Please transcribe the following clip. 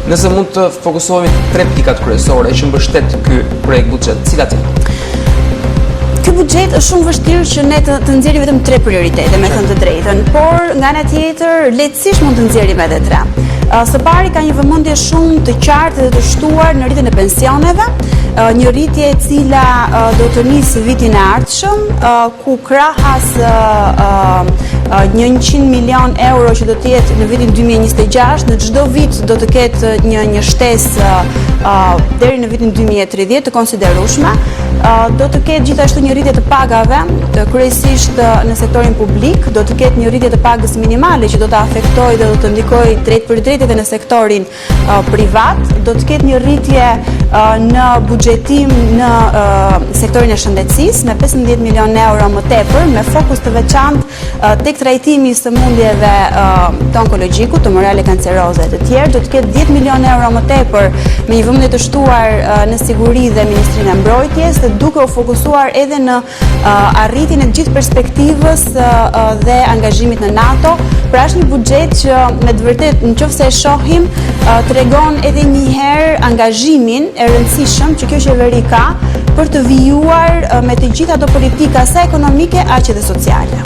Nëse mund të fokusohemi tre pikat kryesore që mbështet ky projekt buxhet, cilat janë? Ky buxhet është shumë vështirë që ne të nxjerrim vetëm 3 prioritete, me thënë të drejtën, por nga ana tjetër lehtësisht mund të nxjerrim edhe 3. Së pari ka një vëmendje shumë të qartë dhe të shtuar në rritjen e pensioneve, një rritje e cila do të nisë vitin e ardhshëm, ku krahas 100 milion euro që do të jetë në vitin 2026, në çdo vit do të ketë një shtesë deri në vitin 2030 të konsiderueshme. Do të ketë gjithashtu një rritje të pagave, kryesisht në sektorin publik, do të ketë një rritje të pagës minimale që do të afektojë dhe do të ndikojë drejt për drejt edhe në sektorin privat, do të ketë një rritje në buxhetim në sektorin e shëndetësisë me 15 milion euro më tepër, me fokus të veçantë tek trajtimi i sëmundjeve të onkologjikut, tumorale kanceroze e të tjerë, do të ketë 10 milion euro më tepër me një vëmendje të shtuar në siguri dhe Ministrinë e Mbrojtjes, duke u fokusuar edhe në arritjen e gjithë perspektivës dhe angazhimit në NATO. Pra është një buxhet që me të vërtetë nëse e shohim tregon edhe një herë angazhimin e rëndësishëm që kjo qeveri ka për të vijuar me të gjitha ato politika sa ekonomike aq edhe sociale.